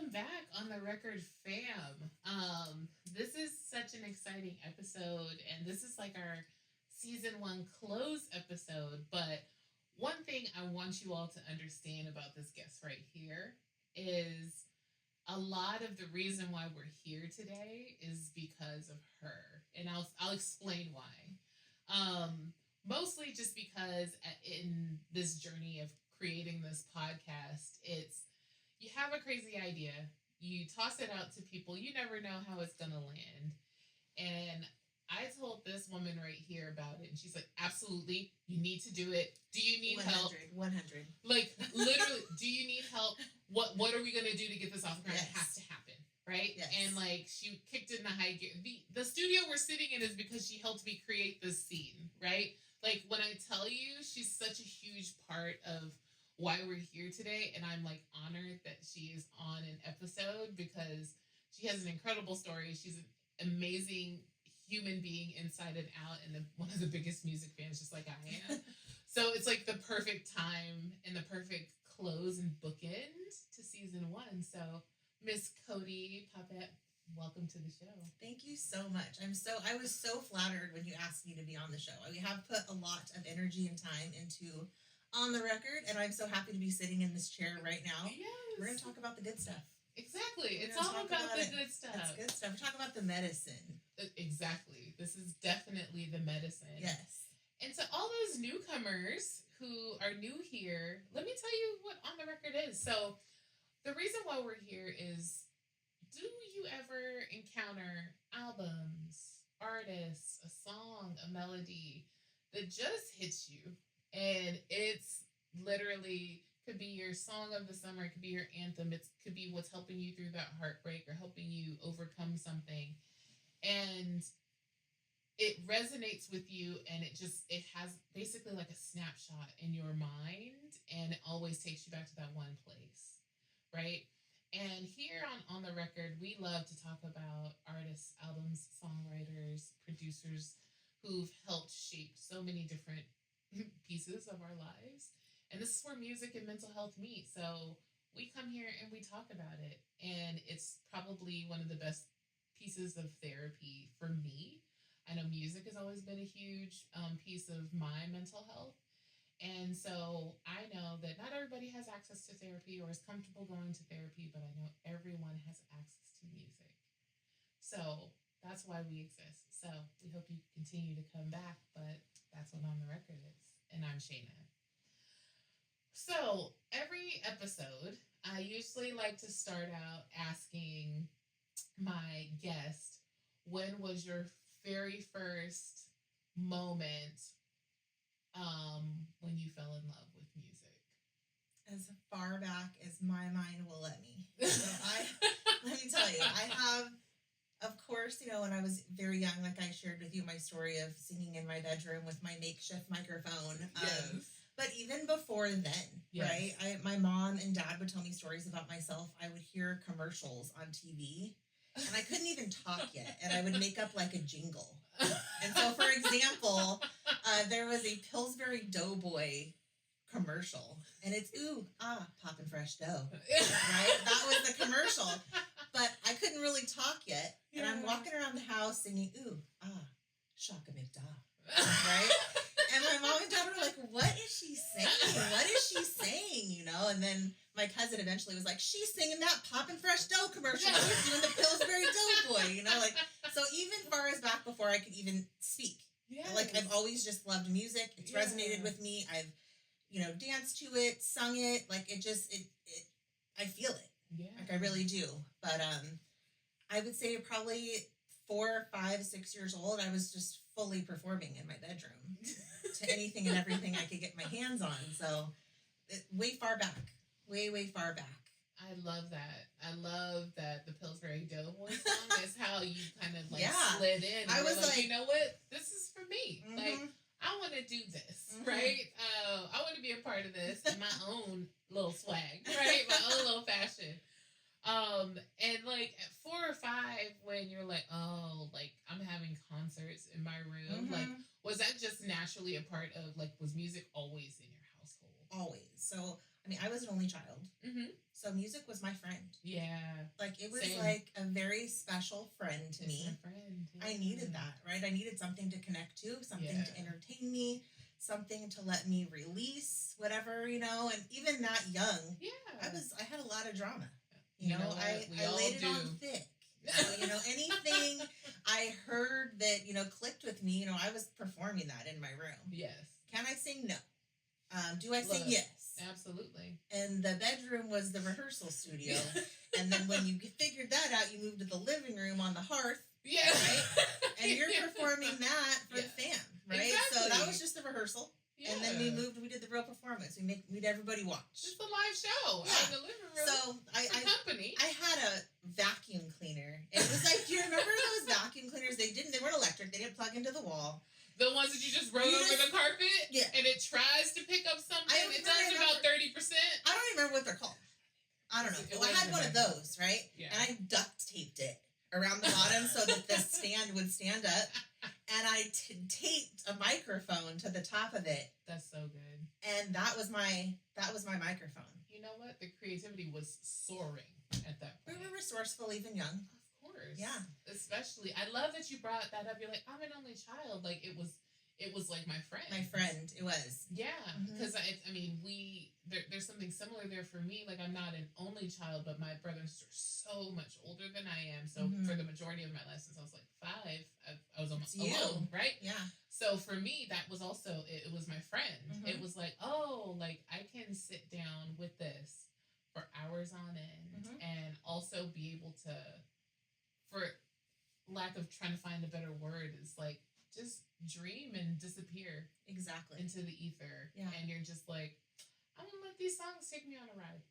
Welcome back on the record fam. This is such an exciting episode, and this is like our season one close episode. But one thing I want you all to understand about this guest right here is a lot of the reason why we're here today is because of her, and I'll explain why. Mostly just because in this journey of creating this podcast, it's you have a crazy idea, you toss it out to people, you never know how it's gonna land. And I told this woman right here about it, and she's like, absolutely, you need to do it. Do you need 100, help? 100. Like, literally, do you need help? What are we gonna do to get this off the ground? Yes. It has to happen, right? Yes. And like, she kicked it in the high gear. The studio we're sitting in is because she helped me create this scene, right? Like, when I tell you, she's such a huge part of why we're here today, and I'm like honored that she is on an episode because she has an incredible story. She's an amazing human being inside and out, and one of the biggest music fans, just like I am. So it's like the perfect time and the perfect close and bookend to season one. So Miss Coty Poppett, welcome to the show. Thank you so much. I was so flattered when you asked me to be on the show. We have put a lot of energy and time into On the Record, and I'm so happy to be sitting in this chair right now. Yes. We're going to talk about the good stuff. Exactly. It's all about the good stuff. It's good stuff. We're talking about the medicine. Exactly. This is definitely the medicine. Yes. And to all those newcomers who are new here, let me tell you what On the Record is. So the reason why we're here is, do you ever encounter albums, artists, a song, a melody that just hits you? And it's literally could be your song of the summer, it could be your anthem, it could be what's helping you through that heartbreak or helping you overcome something. And it resonates with you, and it has basically like a snapshot in your mind, and it always takes you back to that one place, right? And here on the record, we love to talk about artists, albums, songwriters, producers who've helped shape so many different pieces of our lives. And this is where music and mental health meet. So we come here and we talk about it. And it's probably one of the best pieces of therapy for me. I know music has always been a huge piece of my mental health. And so I know that not everybody has access to therapy or is comfortable going to therapy, but I know everyone has access to music. So that's why we exist. So we hope you continue to come back, but that's what On the Record is. And I'm Shayna. So every episode, I usually like to start out asking my guest, when was your very first moment when you fell in love with music? As far back as my mind will let me. So let me tell you, I have, of course, when I was very young, like I shared with you my story of singing in my bedroom with my makeshift microphone. Yes. But even before then, yes. Right? My mom and dad would tell me stories about myself. I would hear commercials on TV, and I couldn't even talk yet, and I would make up like a jingle. And so, for example, there was a Pillsbury Doughboy commercial, and it's poppin' fresh dough, right? That was the commercial, but I couldn't really talk yet, and I'm walking around the house singing shaka McDa, right? And my mom and dad were like, what is she saying? What is she saying? And then my cousin eventually was like, she's singing that Poppin' Fresh Dough commercial. She's doing the Pillsbury Doughboy, So even far as back before I could even speak. Yes. Like, I've always just loved music. It's resonated with me. I've, danced to it, sung it. Like, I feel it. Yeah. Like, I really do. But I would say probably 4, 5, 6 years old, I was just fully performing in my bedroom to anything and everything I could get my hands on. So way far back, way far back. I love that. I love that the Pillsbury Doughboy song is how you kind of slid in. I was like, you know what? This is for me. Mm-hmm. Like, I want to do this, right? I want to be a part of this in my own little swag, right? My own little fashion. And like at 4 or 5, when you're like, I'm having concerts in my room, like, was that just naturally a part of, like, was music always in your household? Always. So, I mean, I was an only child. child. Mm-hmm. So music was my friend. Yeah. Like, it was Same. like a very special friend to me. My friend. Yeah. I needed that, right? I needed something to connect to, something Yeah. to entertain me, something to let me release whatever, you know. And even that young, Yeah. I had a lot of drama. You know I all laid it do. on thick. So, you know, anything I heard that, you know, clicked with me, you know, I was performing that in my room. Yes. Can I sing? No. Do I sing? Look, Yes. Absolutely. And the bedroom was the rehearsal studio. And then when you figured that out, you moved to the living room on the hearth. Yeah. Right? And you're performing that for the fam, right? Exactly. So that was just the rehearsal. Yeah. And then we did the real performance. We'd everybody watch. It's a live show in the living room. So company. I had a vacuum cleaner. And it was like, do you remember those vacuum cleaners? They weren't electric. They didn't plug into the wall. The ones that you just roll over the carpet? Yeah. And it tries to pick up something. It does about 30%. I don't even remember what they're called. I don't know. Well, I had one of those, right? Yeah. And I duct taped it around the bottom so that the stand would stand up. And I taped a microphone to the top of it. That's so good. And that was my microphone. You know what? The creativity was soaring at that point. We were resourceful, even young. Of course. Yeah. Especially, I love that you brought that up. You're like, I'm an only child. Like, it was like my friend. My friend, it was. Yeah, because I mean, there's something similar there for me. Like, I'm not an only child, but my brothers are so much older than I am. So for the majority of my life, since I was like 5, I was almost alone, right? Yeah. So for me, that was also it was my friend. It was like, oh, like I can sit down with this for hours on end, and also be able to, for lack of trying to find a better word, is like just dream and disappear Exactly into the ether. Yeah. And you're just like, I'm gonna let these songs take me on a ride.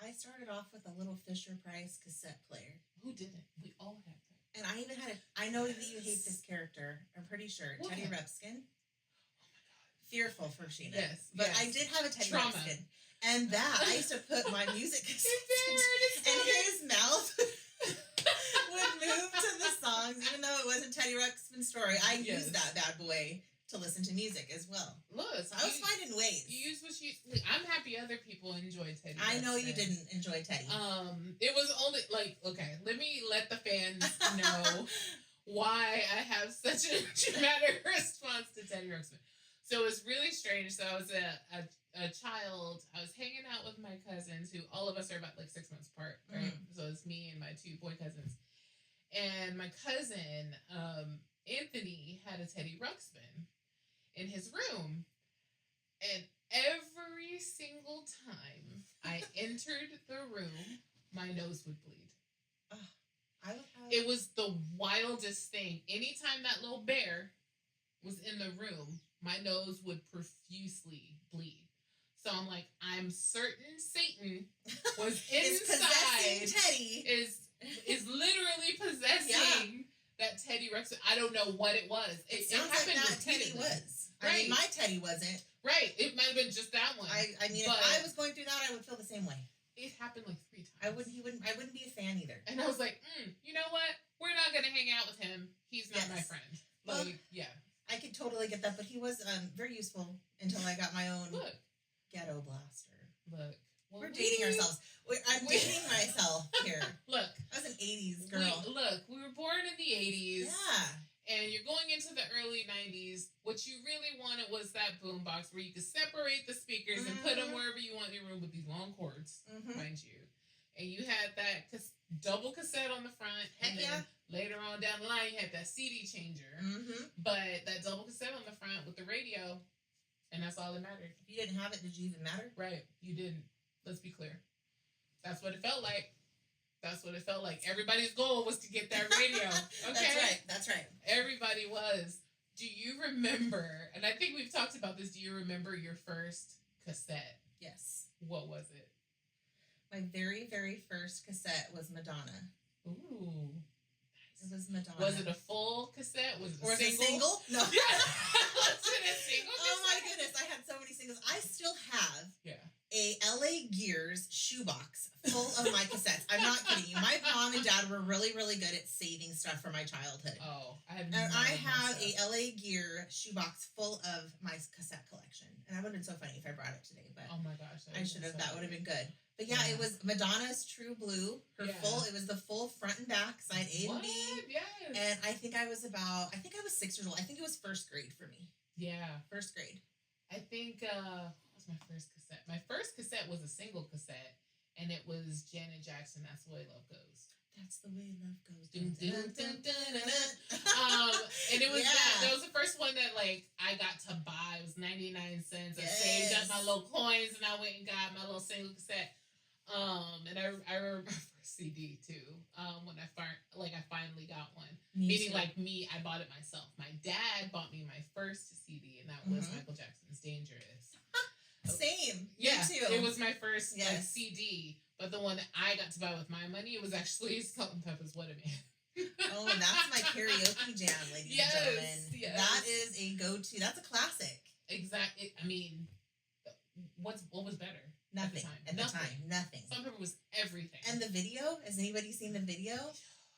I started off with a little Fisher-Price cassette player. Who didn't? We all had that. And I even had I know that you hate this character. I'm pretty sure. What? Teddy Ruxpin. Oh my god. Fearful for Sheena. Yes. But I did have a Teddy Trauma. Ruxpin. And that, I used to put my music It's and his mouth would move to the songs, even though it wasn't Teddy Ruxpin's story. I used that bad boy to listen to music as well. Look, so I was finding ways. You use what you. I'm happy other people enjoy Teddy. I know you didn't enjoy Teddy. It was only like, okay, let the fans know why I have such a dramatic response to Teddy Ruxpin. So it was really strange. So I was a child. I was hanging out with my cousins, who all of us are about like 6 months apart, right? So it's me and my 2 boy cousins. And my cousin, Anthony, had a Teddy Ruxpin in his room. And every single time I entered the room, my nose would bleed. It was the wildest thing. Anytime that little bear was in the room, my nose would profusely bleed. So I'm like, I'm certain Satan was inside. Teddy. Is literally possessing that Teddy Ruxpin. I don't know what it was. It sounds happened like with that Teddy was. Right. I mean, my Teddy wasn't. Right. It might have been just that one. I mean, if I was going through that, I would feel the same way. It happened like 3 times. I wouldn't be a fan either. And I was like, you know what? We're not gonna hang out with him. He's not my friend. Like, well, yeah. I could totally get that, but he was very useful until I got my own ghetto blaster. Look. Well, we're dating ourselves. I'm dating myself here. Look. I was an 80s girl. We were born in the 80s. Yeah. And you're going into the early 90s. What you really wanted was that boombox where you could separate the speakers and put them wherever you want in your room with these long cords, mind you. And you had that double cassette on the front. Heck and then later on down the line, you had that CD changer. But that double cassette on the front with the radio, and that's all that mattered. If you didn't have it, did you even matter? Right. You didn't. Let's be clear. That's what it felt like. That's what it felt like. Everybody's goal was to get that radio. Okay? That's right. Everybody was. Do you remember, and I think we've talked about this, do you remember your first cassette? Yes. What was it? My very, very first cassette was Madonna. Ooh. It was Madonna. Was it a full cassette? Was it a single? No. Was it a single cassette? Oh my goodness, I had so many singles. I still have a LA Gears shoebox full of my cassettes. I'm not kidding you. My mom and dad were really, really good at saving stuff from my childhood. Oh, and I have a LA Gear shoebox full of my cassette collection. And that would have been so funny if I brought it today, but oh my gosh, I should have. That would have been good. But yeah, it was Madonna's True Blue. It was the full front and back, side A and B. Yes. And I think I was 6 years old. I think it was first grade for me. Yeah. First grade. I think, what was my first cassette? My first cassette was a single cassette, and it was Janet Jackson, That's the Way Love Goes. That's the way love goes. And it was that was the first one that like I got to buy. It was 99 cents. I saved up my little coins and I went and got my little single cassette. And I remember my first CD too. When I finally got one. Meaning like me, I bought it myself. My dad bought me my first CD, and that was Michael Jackson's Dangerous. Same. Yeah, me too. It was my first like CD. But the one that I got to buy with my money, it was actually Salt and Pepper's What a Man. Oh, that's my karaoke jam, ladies and gentlemen. Yes. That is a go-to. That's a classic. Exactly. I mean, what was better? Nothing. At the time, nothing. Salt and Pepper was everything. And the video? Has anybody seen the video?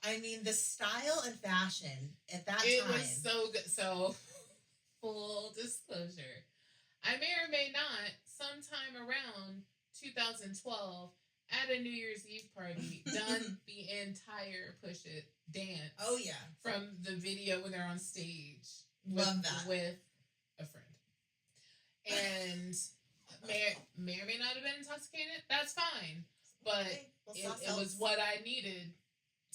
I mean, the style and fashion at that time. It was so good. So, full disclosure, I may or may not, sometime around 2012, at a New Year's Eve party, done the entire Push It dance. Oh, yeah. From the video when they're on stage. Love that. With a friend. And may or may not have been intoxicated. That's fine. But it was what I needed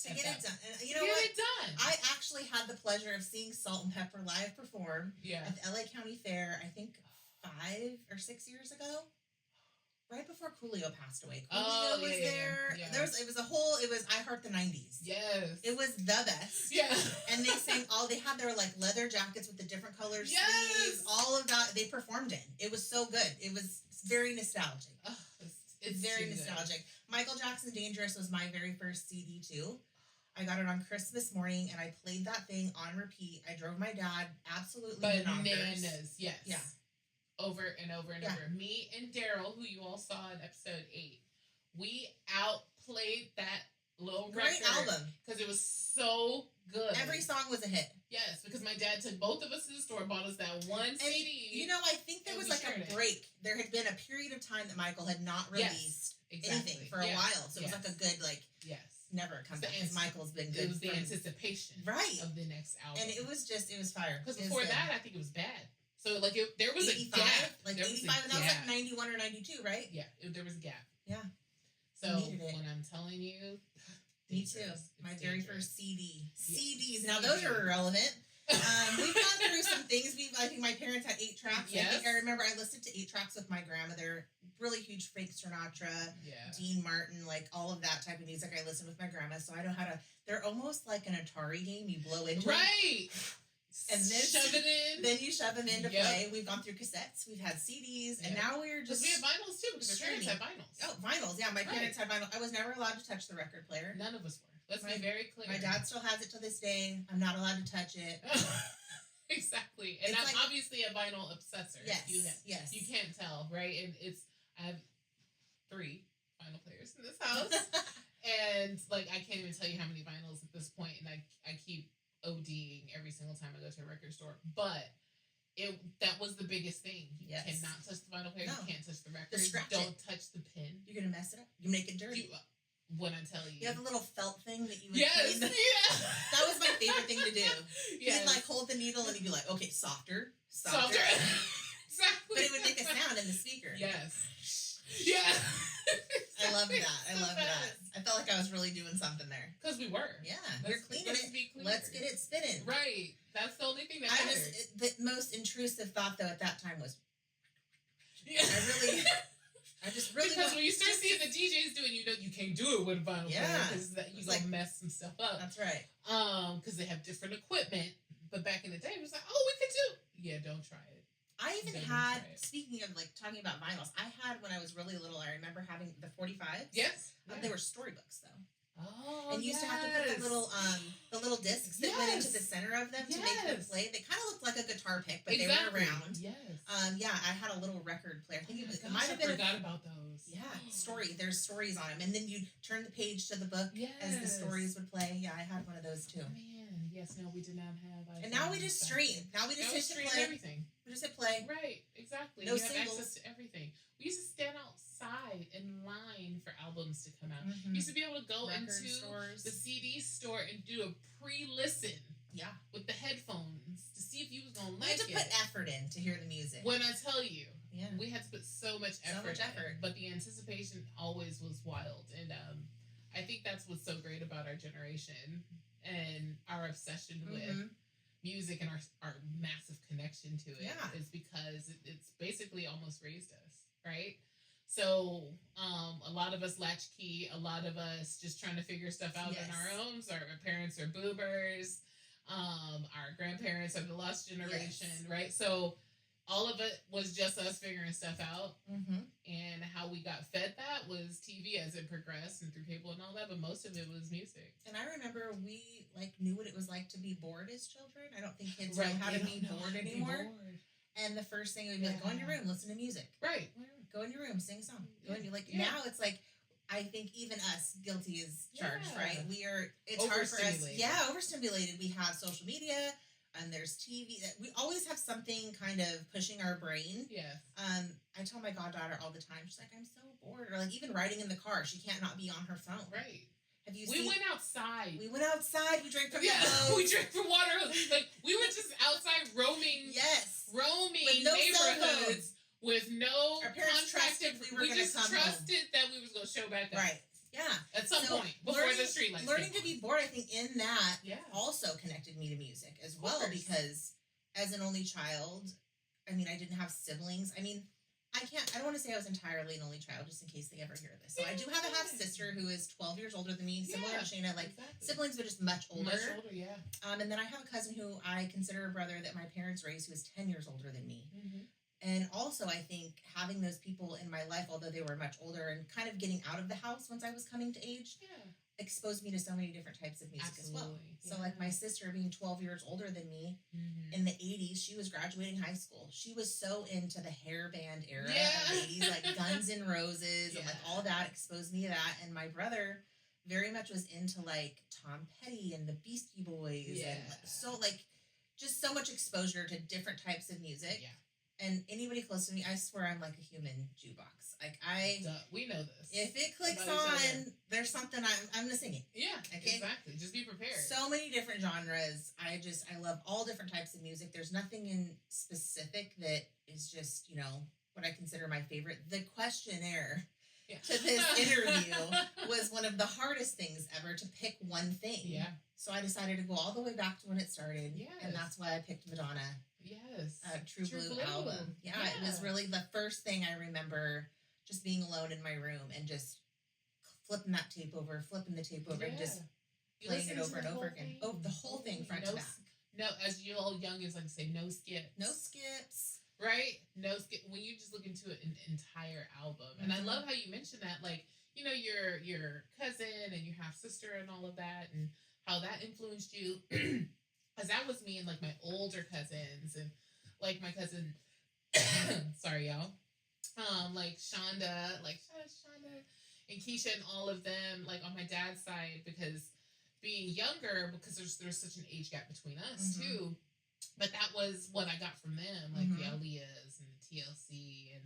to get it done. And you know get what? It done. I actually had the pleasure of seeing Salt and Pepper live perform at the LA County Fair, I think 5 or 6 years ago. Right before Coolio passed away. Coolio was there. Yeah. It was I Heart the 90s. Yes. It was the best. Yeah. And they had their like leather jackets with the different colors, sleeves, all of that they performed in. It was so good. It was very nostalgic. Oh, it's very nostalgic. Good. Michael Jackson's Dangerous was my very first CD too. I got it on Christmas morning and I played that thing on repeat. I drove my dad absolutely bananas. Yes. Yeah. Over and over and over. Me and Daryl, who you all saw in episode 8, we outplayed that little great album because it was so good. Every song was a hit. Yes, because my dad took both of us to the store, bought us that one CD. You know, I think there was like a break. There had been a period of time that Michael had not released anything for a while, so it was like a good never come back because Michael's been good. It was the anticipation, of the next album, and it was fire. Because before that, I think it was bad. So, like, there was 85, a gap. Like, 85, and that was like 91 or 92, right? Yeah, there was a gap. Yeah. So, when I'm telling you... Me too. My very first CD. CDs. Now, those are irrelevant. We've gone through some things. I think my parents had 8 tracks. Yes. I think I remember I listened to 8 tracks with my grandmother. Really huge Frank Sinatra, Dean Martin, like, all of that type of music I listened with my grandma. So, I know how to... They're almost like an Atari game. You blow into it. And then shove it in. Then you shove them in to play. We've gone through cassettes. We've had CDs. And now we're just... we have vinyls, too, because our parents had vinyls. Oh, vinyls. Yeah, my parents had vinyls. I was never allowed to touch the record player. None of us were. Let's be very clear. My dad still has it to this day. I'm not allowed to touch it. Exactly. And I'm obviously a vinyl obsessor. Yes. You can't tell, right? And I have 3 vinyl players in this house. And, like, I can't even tell you how many vinyls at this point. And I keep ODing every single time I go to a record store. But that was the biggest thing. You cannot touch the vinyl player. No. You can't touch the record. Don't touch the pin. You're going to mess it up. You make it dirty. When I tell you. You have a little felt thing that you would clean. That was my favorite thing to do. You'd like hold the needle and you'd be like, okay, softer. Exactly. But it would make a sound in the speaker. Yes. Yeah. I love that. I felt like I was really doing something there. Because we were. Yeah. We're cleaning it. Let's get it spinning. Right. That's the only thing that matters. The most intrusive thought, though, at that time was... Yeah. I just really because when you start seeing the DJs doing, you can't do it with a vinyl player because you gonna mess some stuff up. That's right. Because they have different equipment. But back in the day, it was like, oh, we could do. Yeah, don't try it. I even had, speaking of like talking about vinyls, I had when I was really little. I remember having the 45s. Yes. They were storybooks though. Oh, And you used to have to put the little discs that went into the center of them to make them play. They kind of looked like a guitar pick, but they were round. Yes. Yeah, I had a little record player. I think it Gosh, might have been. I forgot about those. Yeah, There's stories on them, and then you turn the page to the book as the stories would play. Yeah, I had one of those too. Oh, man, yes, no, we did not have. And now we just stream. Now we just hit stream play. Everything. We just hit play. Right, exactly. No you have singles. access to everything. We used to stand outside in line for albums to come out. Mm-hmm. You used to be able to go Record into stores. the CD store and do a pre-listen. Yeah. With the headphones to see if you was gonna like it. You had to put effort in to hear the music. When I tell you, yeah, we had to put so much effort. But the anticipation always was wild, and I think that's what's so great about our generation and our obsession with music and our massive connection to it is because it's basically almost raised us, right? So a lot of us latchkey, a lot of us just trying to figure stuff out on our own. So our parents are boomers. Our grandparents are the lost generation, right? So all of it was just us figuring stuff out, and how we got fed that was TV as it progressed and through cable and all that. But most of it was music. And I remember we knew what it was like to be bored as children. I don't think kids know how to be bored anymore. And the first thing would be like, go in your room, listen to music. Right. Go in your room, sing a song. Now it's like, I think even us, guilty as charged, right? It's hard for us. Yeah, overstimulated. We have social media and there's TV. We always have something kind of pushing our brain. Yeah. I tell my goddaughter all the time, she's like, I'm so bored. Or like even riding in the car, she can't not be on her phone. Right. Have you We went outside. We drank from the hose. We drank from water hose. Like, we were just outside roaming. Yes. Roaming with no neighborhoods. With no our parents trusted we just trusted that we was going to show back up. Right. Yeah. At some point before the street lights. Learning to be bored, I think, in that also connected me to music as well, because as an only child, I mean, I didn't have siblings. I mean, I don't want to say I was entirely an only child, just in case they ever hear this. So I do have a half sister who is 12 years older than me, similar to Shayna, siblings, but just much older. And then I have a cousin who I consider a brother that my parents raised, who is 10 years older than me. And also, I think having those people in my life, although they were much older, and kind of getting out of the house once I was coming to age, exposed me to so many different types of music as well. So like my sister being 12 years older than me, in the 80s, she was graduating high school. She was so into the hair band era of the 80s, like Guns N' Roses and like all that, exposed me to that. And my brother very much was into like Tom Petty and the Beastie Boys, and so like just so much exposure to different types of music. And anybody close to me, I swear I'm like a human jukebox. Like we know this. If it clicks on, there's something I'm gonna sing it. Yeah, okay? Exactly. Just be prepared. So many different genres. I love all different types of music. There's nothing in specific that is just, what I consider my favorite. The questionnaire to this interview was one of the hardest things ever, to pick one thing. Yeah. So I decided to go all the way back to when it started. Yes. And that's why I picked Madonna. Yes. True Blue album. Yeah, it was really the first thing I remember, just being alone in my room and just flipping the tape over, and just playing it over and over again. Oh, the whole thing front to back. No, as you old youngins like to say, no skips. No skips. Right? No skip. When you just look into an entire album. And I love how you mentioned that, like, your cousin and your half sister and all of that, and how that influenced you. Because that was me and like my older cousins, and like my cousin, sorry y'all, like Shonda and Keisha and all of them, like on my dad's side, because being younger, because there's such an age gap between us too. But that was what I got from them, like the Aaliyahs and the TLC and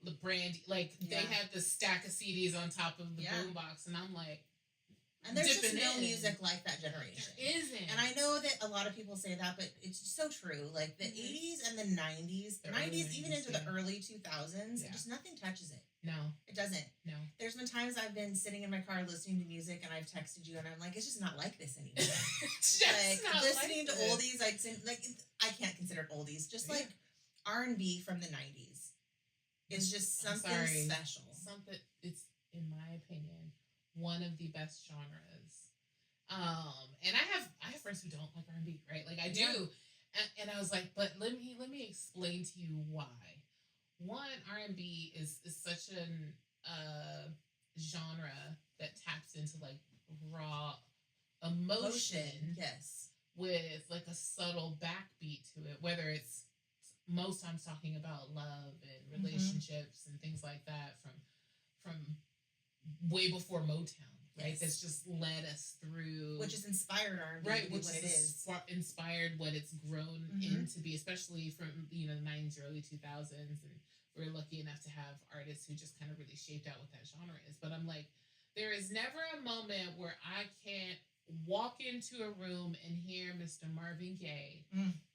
the Brandy, like they had the stack of CDs on top of the boombox, and I'm like. And there's just no music like that generation. There isn't. And I know that a lot of people say that, but it's so true. Like the 80s and the 90s, even into the early 2000s, just nothing touches it. No. It doesn't. No. There's been times I've been sitting in my car listening to music and I've texted you and I'm like, it's just not like this anymore. Like listening to oldies, I can't consider it oldies. Just like R&B from the 90s is just something special. It's, in my opinion, one of the best genres. And I have friends who don't like R&B, right? Like I do. And I was like, but let me explain to you why. One, R&B is such an genre that taps into like raw emotion yes, with like a subtle backbeat to it, whether it's most times talking about love and relationships and things like that from way before Motown, right? That's just led us through, which is inspired R&B, right? Which what it is inspired what it's grown into be, especially from the '90s, early 2000s, and we're lucky enough to have artists who just kind of really shaped out what that genre is. But I'm like, there is never a moment where I can't walk into a room and hear Mr. Marvin Gaye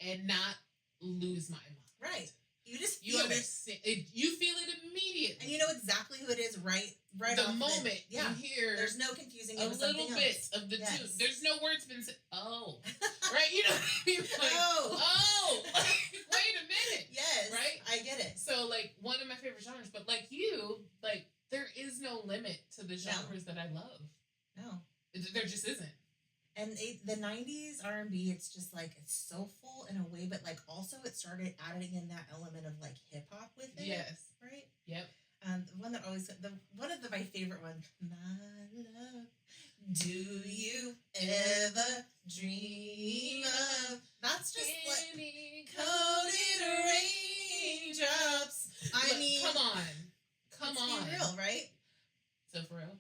and not lose my mind. Right. You just feel it. You feel it immediately, and you know exactly who it is. Right. The moment you hear, there's no confusing a little bit of the tune. There's no words been said. Oh, right. You know what I mean? Like, oh, wait a minute. Yes, right. I get it. So, like, one of my favorite genres, but like you, like, there is no limit to the genres that I love. No, there just isn't. And the 90s R&B, it's just like, it's soulful in a way, but like also it started adding in that element of like hip hop with it. Yes. Right? Yep. The one that always, my favorite ones, my love, do you ever dream of? That's just like coated raindrops. I mean, come on. Be real, right? So for real.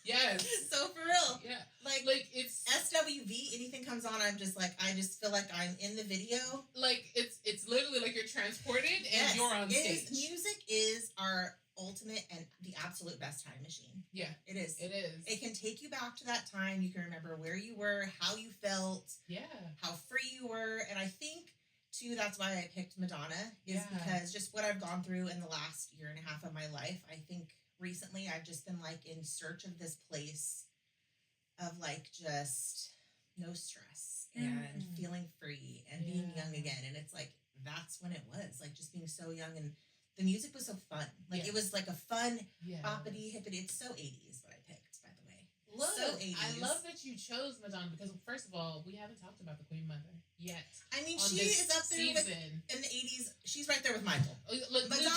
Yes. So for real. Yeah. Like it's SWV, anything comes on, I'm just like, I just feel like I'm in the video. Like it's literally like you're transported and you're on stage. Music is our ultimate and the absolute best time machine. Yeah. It is. It is. It can take you back to that time. You can remember where you were, how you felt. Yeah. How free you were. And I think too, that's why I picked Madonna, is because just what I've gone through in the last year and a half of my life, I think recently I've just been like in search of this place of like just no stress and feeling free and being young again. And it's like, that's when it was like just being so young, and the music was so fun. Like it was like a fun boppity hippity. It's so 80s what I picked, by the way. Look, so 80s. I love that you chose Madonna because first of all, we haven't talked about the Queen Mother yet. I mean, she is up there with, in the 80s. She's right there with Michael. Look, Madonna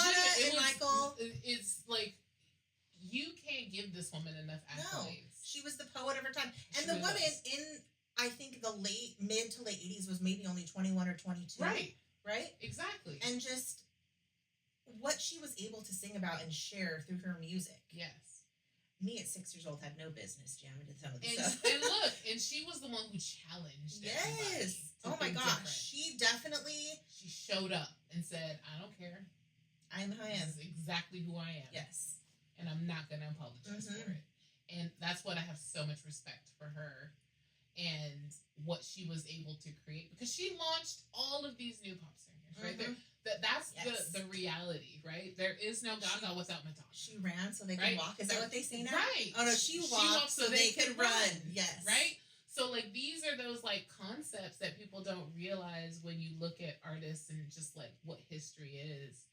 and Michael. It's like, you can't give this woman enough accolades. No, she was the poet of her time. And the woman in, I think, the mid to late 80s was maybe only 21 or 22. Right? Exactly. And just what she was able to sing about and share through her music. Yes. Me at 6 years old had no business jamming to some of this stuff. And look, and she was the one who challenged everybody. Oh my gosh. She definitely... She showed up and said, I don't care. I am who I am. This is exactly who I am. Yes. And I'm not going to apologize for it. And that's what I have so much respect for her and what she was able to create, because she launched all of these new pop singers, right? That's the reality, right? There is no Gaga without Madonna. She ran so they could walk. Is that what they say now? Right. Oh no, she walked so they could run. Yes. Right? So like these are those like concepts that people don't realize when you look at artists and just like what history is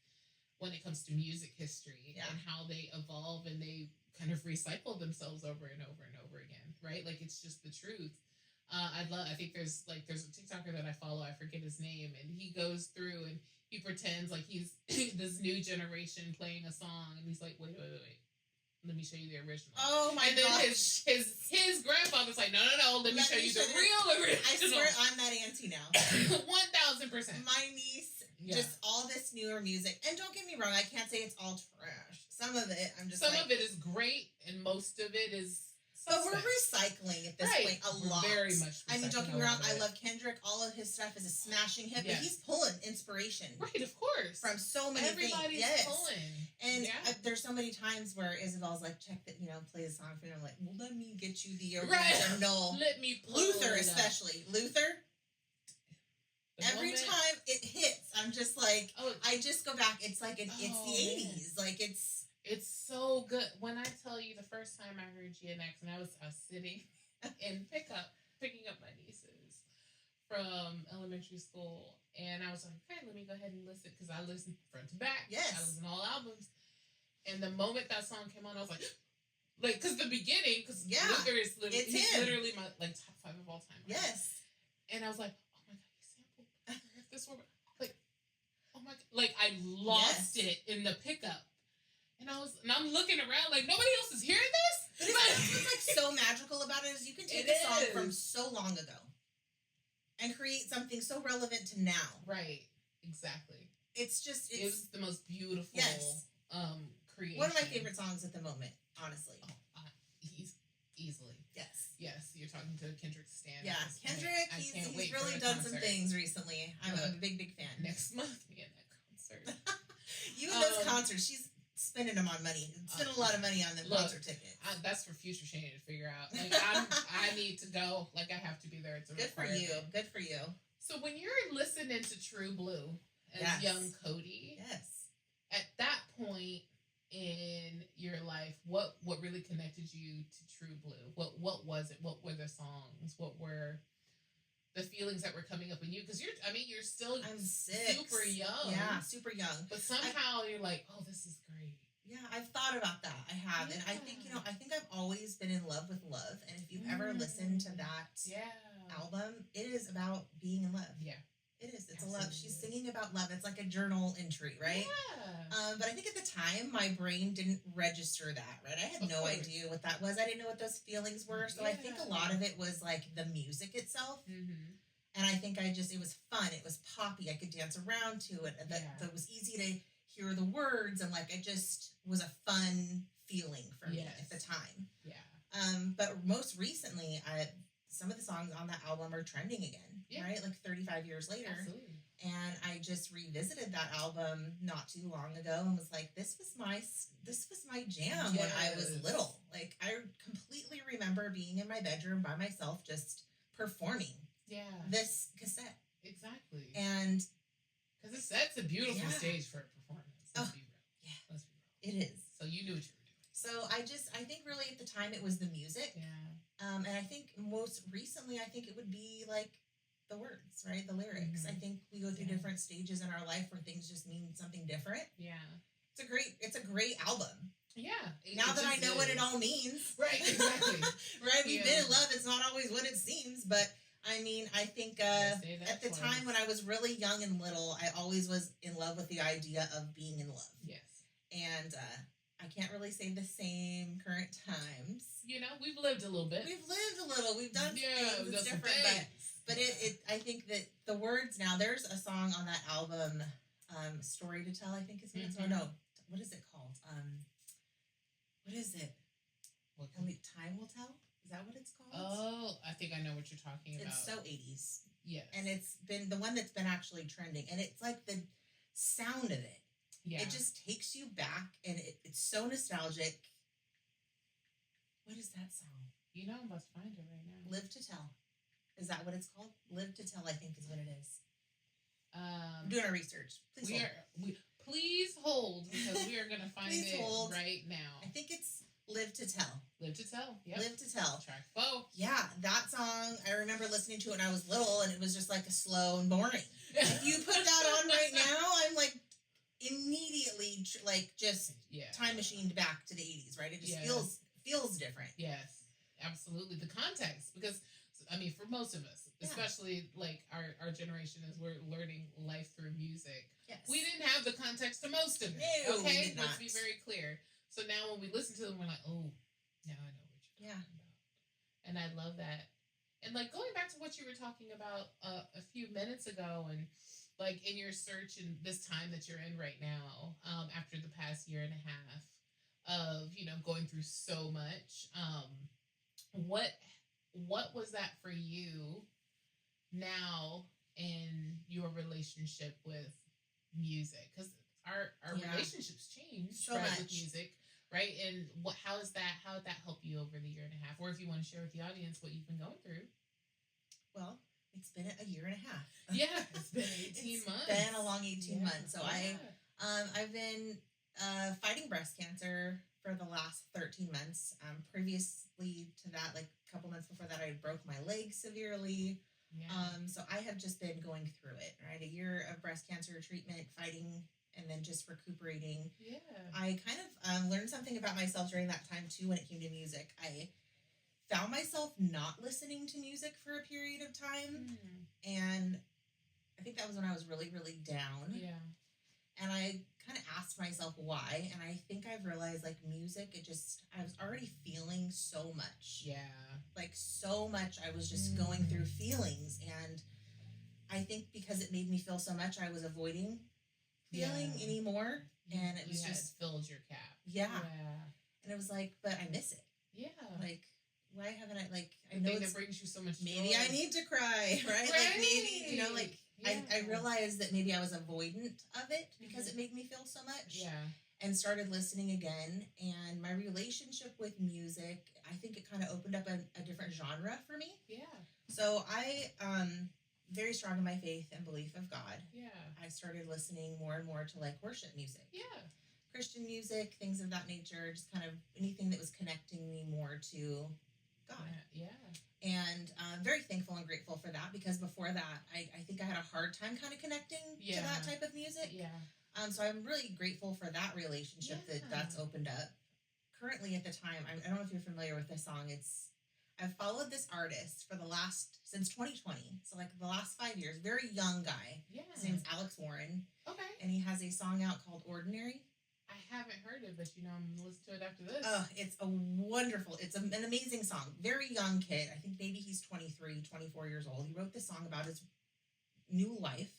when it comes to music history and how they evolve and they kind of recycle themselves over and over and over again, right? Like it's just the truth. I think there's a TikToker that I follow, I forget his name, and he goes through and he pretends like he's this new generation playing a song, and he's like, wait. Let me show you the original. Oh my god! And then his grandfather's like, no. Let me show you the real original. I swear I'm that auntie now. 1000%. My niece, just all this newer music, and don't get me wrong, I can't say it's all trash. Some of it, I'm just. Some of it is great, and most of it is. But we're recycling at this point a lot. Very much. I mean, don't get me wrong. I love Kendrick. All of his stuff is a smashing hit, but he's pulling inspiration, right? Of course, from so many things. Everybody's pulling, and there's so many times where Isabel's like, "Check that, play the song for me." I'm like, "Well, let me get you the original." Let me pull Luther, it especially Luther. Every time it hits, I'm just like, I just go back. It's like it's the '80s. Like It's so good. When I tell you the first time I heard GNX, and I was sitting in picking up my nieces from elementary school, and I was like, okay, let me go ahead and listen, because I listen front to back. Yes. I listen to all albums. And the moment that song came on, I was like, because the beginning, because Luther is literally my top 5 of all time. Right? Yes. And I was like, oh my God, he sampled this one. Like, oh my God. Like, I lost it in the pickup. And I'm looking around like nobody else is hearing But this. it's what's like so magical about it is you can take a song from so long ago and create something so relevant to now. Right. Exactly. It's it's the most beautiful creation. One of my favorite songs at the moment, honestly. Oh, easily. Yes, you're talking to Kendrick Stan. Yeah, Kendrick, he's really done some things recently. I'm a big fan. Next month, me and that concert. You and those concerts, she's spending them on money. Spending a lot of money on the concert tickets. That's for future Shane to figure out. Like I need to go. Like I have to be there. It's a good for you. Good for you. So when you're listening to True Blue as young Coty, at that point in your life, what really connected you to True Blue? What was it? What were the songs? What were the feelings that were coming up in you? Because you're still I'm 6. super young. Yeah, super young. But somehow you're like, oh, this is great. Yeah, I've thought about that. I have. And I think, I think I've always been in love with love. And if you've ever listened to that album, it is about being in love. Yeah. It is. It's a love. She's singing about love. It's like a journal entry, right? Yeah. But I think at the time, my brain didn't register that, right? I had no idea what that was. I didn't know what those feelings were. So I think a lot of it was like the music itself. Mm-hmm. And I think it was fun. It was poppy. I could dance around to it. That was easy to hear the words. And like, it just was a fun feeling for me at the time. Yeah. But most recently, some of the songs on that album are trending again, right? Like 35 years later. Absolutely. And I just revisited that album not too long ago and was like, this was my jam when I was little. Like I completely remember being in my bedroom by myself, just performing this cassette. Exactly. And because cassette's a beautiful stage for a performance. Let's be real. Yeah. Let's be real. It is. So you knew what you were doing. So I think really at the time it was the music. Yeah. And I think most recently, I think it would be like the words, right? The lyrics. Mm-hmm. I think we go through different stages in our life where things just mean something different. Yeah. It's a great album. Yeah. Now that I know what it all means. Right, exactly. Right? We've been in love. It's not always what it seems, but I mean, I think at the time when I was really young and little, I always was in love with the idea of being in love. Yes. And I can't really say the same current times. We've lived a little bit. We've done things. It's different, but I think that the words now. There's a song on that album, "Story to Tell." I think is what it's called. No, what is it called? What is it? Only Time Will Tell. Is that what it's called? Oh, I think I know what you're talking about. It's so 80s. Yeah, and it's been the one that's been actually trending, and it's like the sound of it. Yeah. It just takes you back, and it's so nostalgic. What is that song? I'm about to find it right now. Live to Tell. Is that what it's called? Live to Tell, I think, is what it is. I'm doing our research. Please hold, because we are going to find it right now. I think it's Live to Tell. Live to Tell. Yep. Live to Tell. Track 4. Yeah, that song, I remember listening to it when I was little, and it was just like a slow and boring. If you put that on right now, I'm like immediately just time machined back to the 80s, right? It just feels different. Yes, absolutely. The context, because for most of us, especially like our generation, as we're learning life through music, we didn't have the context to most of it. No, okay, let's be very clear. So now when we listen to them, we're like, oh, now I know what you're talking about. And I love that. And like going back to what you were talking about a few minutes ago, and like in your search and this time that you're in right now, after the past year and a half of going through so much, what was that for you now in your relationship with music? Because our relationships changed so much with music, right? And how did that help you over the year and a half? Or if you want to share with the audience what you've been going through. Well, it's been a year and a half. Yeah, it's been 18 months. It's been a long 18 months. So I've been fighting breast cancer for the last 13 months. Previously to that, like a couple months before that, I broke my leg severely. Yeah. So I have just been going through it, right? A year of breast cancer treatment, fighting, and then just recuperating. Yeah. I kind of learned something about myself during that time too when it came to music. I found myself not listening to music for a period of time. And I think that was when I was really, really down. Yeah. And I kind of asked myself why, and I think I've realized like music, I was already feeling so much. Yeah. Like so much I was just going through feelings, and I think because it made me feel so much I was avoiding feeling anymore. And it was just filled your cap. Yeah. And it was like, but I miss it. Yeah. Like, why haven't I like I know that brings you so much joy. Maybe I need to cry, right? Like maybe, you know, like I realized that maybe I was avoidant of it because it made me feel so much. Yeah. And started listening again, and my relationship with music, I think it kind of opened up a different genre for me. Yeah. So I very strong in my faith and belief of God. Yeah. I started listening more and more to like worship music. Yeah. Christian music, things of that nature, just kind of anything that was connecting me more to God. Yeah. And I'm very thankful and grateful for that, because before that, I think I had a hard time kind of connecting to that type of music. Yeah. So I'm really grateful for that relationship that's opened up. Currently at the time, I don't know if you're familiar with this song. I've followed this artist since 2020. So like the last 5 years, very young guy. Yeah. His name's Alex Warren. Okay. And he has a song out called Ordinary. I haven't heard it, but I'm going to listen to it after this. Oh, it's an amazing song. Very young kid. I think maybe he's 23, 24 years old. He wrote this song about his new life.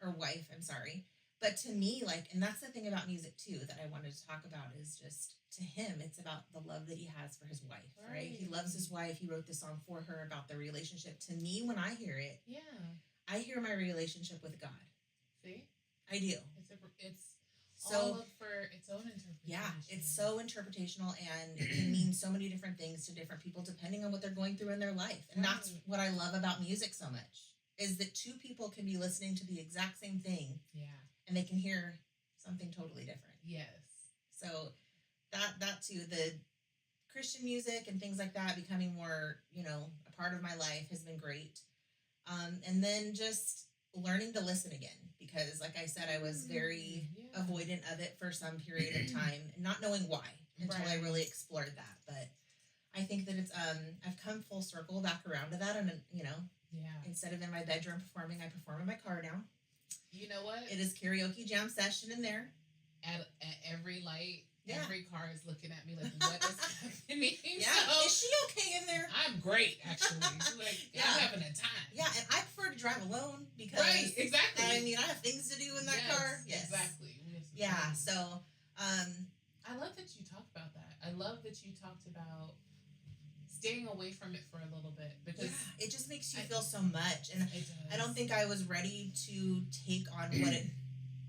Or wife, I'm sorry. But to me, and that's the thing about music too that I wanted to talk about, is just to him, it's about the love that he has for his wife, right? He loves his wife. He wrote this song for her about the relationship. To me, when I hear it, I hear my relationship with God. See? I do. It's all up for its own interpretation. Yeah, it's so interpretational, and it can mean so many different things to different people depending on what they're going through in their life. And that's what I love about music so much, is that two people can be listening to the exact same thing. Yeah. And they can hear something totally different. Yes. So that too, the Christian music and things like that becoming more, a part of my life has been great. And then just learning to listen again, because like I said, I was very avoidant of it for some period of time, and not knowing why until I really explored that. But I think that it's I've come full circle back around to that, and instead of in my bedroom performing, I perform in my car now. You know what? It is karaoke jam session in there. At every light, every car is looking at me like, what is happening? Yeah, so, is she okay in there? I'm great, actually. I'm having a time. Yeah, and I prefer to drive alone because... Right, exactly. I mean, I have things to do in that car. Yes, exactly. Yeah, so... I love that you talked about that. I love that you talked about staying away from it for a little bit, because it just makes you feel so much, and I don't think I was ready to take on what it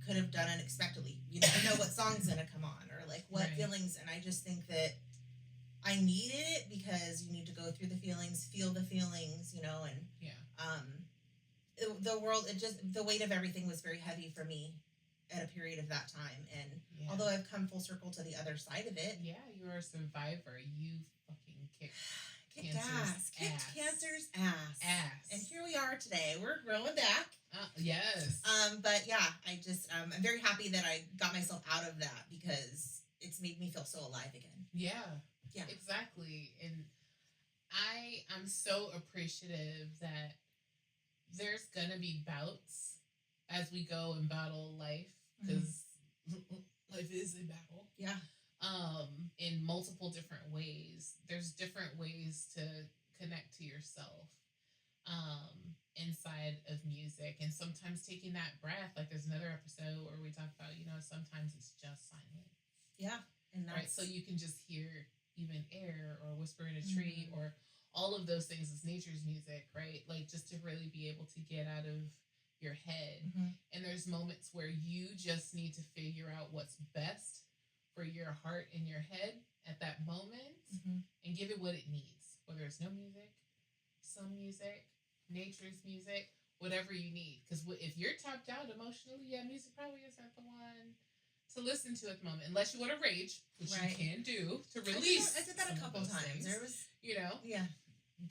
could have done unexpectedly. You never know what song's gonna come on, or like what feelings, and I just think that I needed it, because you need to go through the feelings, feel the feelings, and the world, the weight of everything was very heavy for me at a period of that time, and although I've come full circle to the other side of it, you're a survivor. You fucking kicked cancer's ass. And here we are today. We're growing back. Yes. But yeah, I just I'm very happy that I got myself out of that, because it's made me feel so alive again. Yeah. Exactly. And I'm so appreciative that there's gonna be bouts as we go and battle life, because life is a battle. Yeah. In multiple different ways. There's different ways to connect to yourself inside of music, and sometimes taking that breath. Like there's another episode where we talk about, sometimes it's just silence. Yeah. And that's... right. So you can just hear even air or whisper in a tree or all of those things is nature's music, right? Like just to really be able to get out of your head. And there's moments where you just need to figure out what's best for your heart and your head at that moment, and give it what it needs, whether it's no music, some music, nature's music, whatever you need. Because if you're tapped out emotionally, music probably isn't the one to listen to at the moment, unless you want to rage, which you can do to release. I did that a couple times. There was,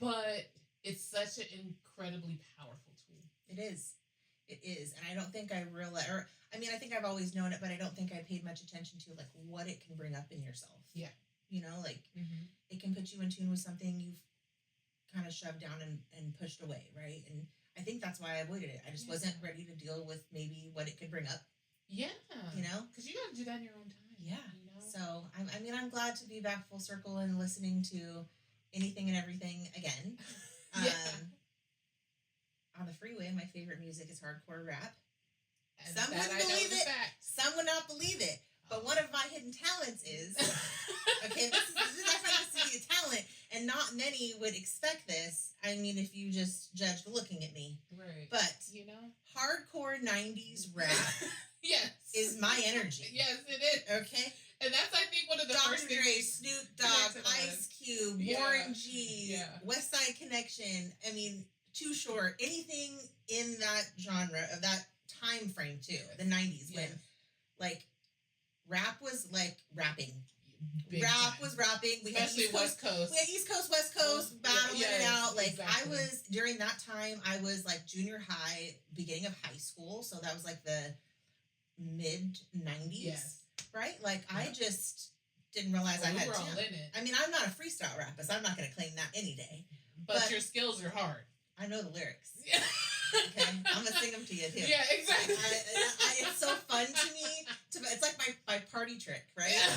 but it's such an incredibly powerful tool. It is, and I don't think I realized, or I mean, I think I've always known it, but I don't think I paid much attention to like what it can bring up in yourself. Yeah, it can put you in tune with something you've kind of shoved down and pushed away, right? And I think that's why I avoided it. I just wasn't ready to deal with maybe what it could bring up. Yeah. You know? Because you got to do that in your own time. Yeah. You know? So, I'm glad to be back full circle and listening to anything and everything again. Yeah. On the freeway, my favorite music is hardcore rap. And Some that wouldn't I know believe is a it. fact. Some would not believe it. But one of my hidden talents is, okay, this is my fantasy talent, and not many would expect this. I mean, if you just judged looking at me. Right. But, you know, hardcore 90s rap yes. is my energy. Yes, it is. Okay? And that's, I think, one of the Dr. first Dre, things. Snoop Dogg, Ice Cube, Warren G, Yeah. West Side Connection. I mean, Too Short. Anything in that genre, of that time frame, too. The 90s, when, like, rap was, like, rapping. Big rap time. was rapping. We Especially had West Coast. We had East Coast, West Coast, battling it out. Like, exactly. I was, during that time, I was, like, junior high, beginning of high school. So that was, like, the mid-90s. Yes. Right? Like, I just didn't realize I had were all in it. I mean, I'm not a freestyle rapper, so I'm not going to claim that any day. But your skills are hard. I know the lyrics. Yeah. Okay? I'm going to sing them to you, too. Yeah, exactly. It's so fun to me. It's like my party trick, right? Yeah.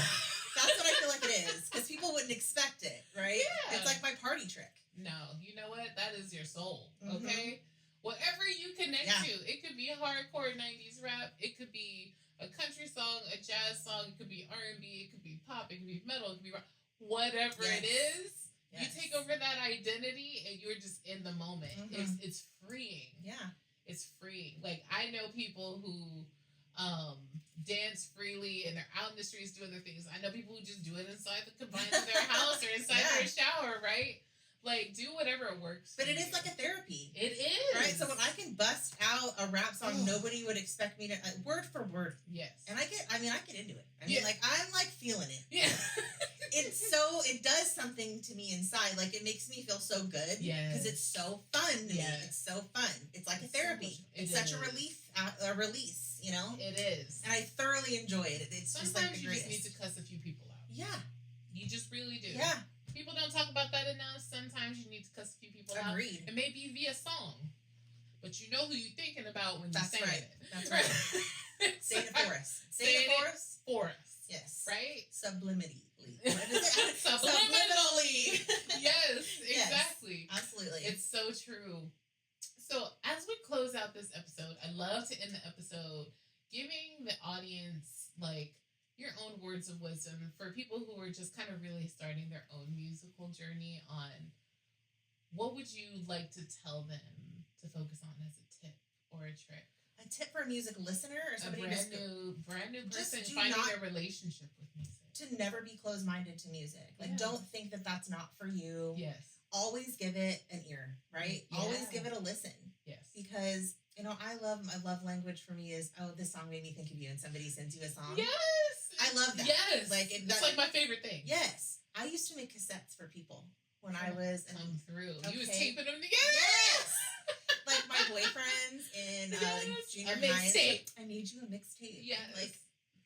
That's what I feel like it is. Because people wouldn't expect it, right? Yeah. It's like my party trick. No, you know what? That is your soul, Mm-hmm. Okay? Whatever you connect to. It could be a hardcore 90s rap. It could be a country song, a jazz song. It could be R&B. It could be pop. It could be metal. It could be rock. Whatever it is, you take over that identity and you're just in the moment. Mm-hmm. It's freeing. Yeah. It's freeing. Like, I know people who dance freely and they're out in the streets doing their things. I know people who just do it inside the confines of their house or inside their shower, right? Like, do whatever works. But it is like a therapy. It is. Right? So when I can bust out a rap song, nobody would expect me to, word for word. Yes. And I get into it. I mean, like, I'm like feeling it. Yeah. It does something to me inside. Like, it makes me feel so good. Yeah. Because it's so fun to me. It's so fun. It's like a therapy. It's such a release, you know? It is. And I thoroughly enjoy it. It's sometimes just like the greatest. You just need to cuss a few people out. Yeah. You just really do. Yeah. People don't talk about that enough. Sometimes you need to cuss a few people out. Agreed. And maybe via song. But you know who you're thinking about when you're saying it. That's right. Say it for us. Say it for us. For us. Yes. Right? Subliminally. What is it? Subliminally. Yes, exactly. Yes, absolutely. It's so true. So as we close out this episode, I love to end the episode giving the audience, like, your own words of wisdom for people who are just kind of really starting their own musical journey on what would you like to tell them to focus on as a tip or a trick? A tip for a music listener or somebody brand new person finding their relationship with music. To never be closed-minded to music. Like, don't think that that's not for you. Yes. Always give it an ear, right? Yeah. Always give it a listen. Yes. Because, you know, my love language for me is, oh, this song made me think of you, and somebody sends you a song. Yes. I love that. Yes. Like, it's like my favorite thing. Yes. I used to make cassettes for people when I was come through. Okay. You was taping them together. Yes. Like my boyfriends in junior high. I made you a mixtape. Yes. Like,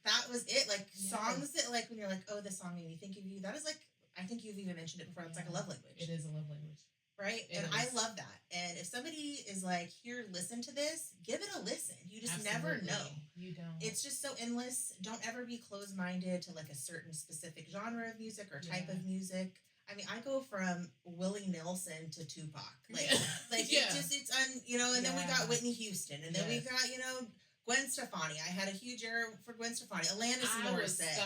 that was it. Like, songs that, like, when you're like, oh, this song made me think of you. That is, like, I think you've even mentioned it before. It's like a love language. It is a love language. Right? I love that. And if somebody is like, here, listen to this, give it a listen. You just never know. You don't. It's just so endless. Don't ever be closed-minded to, like, a certain specific genre of music or type of music. I mean, I go from Willie Nelson to Tupac. Like, and then we got Whitney Houston, and then we got, you know, Gwen Stefani. I had a huge era for Gwen Stefani. Alanis Morissette.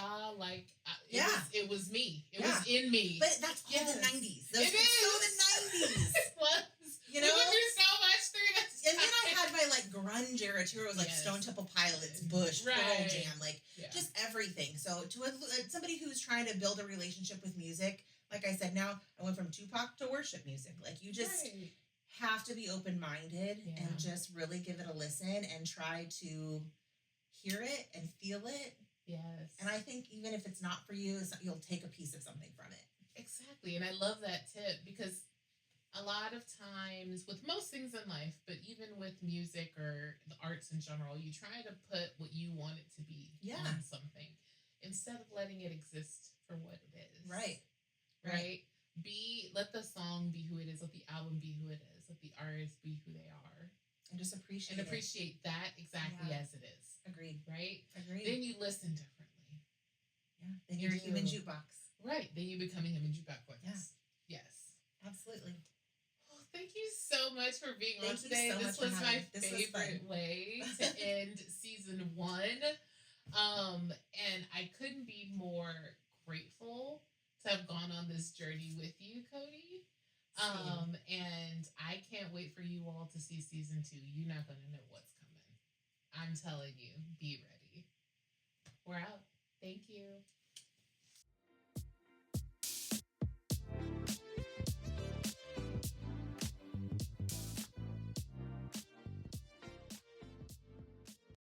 It was me. It was in me. But that's all the 90s. It is. So the 90s. It was. You know? We went through so much through this time. And then I had my, like, grunge era, too. It was, like, Stone Temple Pilots, Bush, Pearl Jam, like, just everything. So to somebody who's trying to build a relationship with music, like I said, now I went from Tupac to worship music. Like, you just have to be open-minded and just really give it a listen and try to hear it and feel it. Yes. And I think even if it's not for you, you'll take a piece of something from it. Exactly. And I love that tip because a lot of times with most things in life, but even with music or the arts in general, you try to put what you want it to be on something instead of letting it exist for what it is. Right. Let the song be who it is. Let the album be who it is. Let the artist be who they are. And just and appreciate that exactly as it is. Agreed. Right? Agreed. Then you listen differently. Yeah. Then you're a human jukebox. Right. Then you become a human jukebox. Yeah. Yes. Absolutely. Well, thank you so much for being on today. This was my favorite way to end season 1. And I couldn't be more grateful to have gone on this journey with you, Coty. And I can't wait for you all to see season 2. You're not going to know what's coming. I'm telling you, be ready. We're out. Thank you.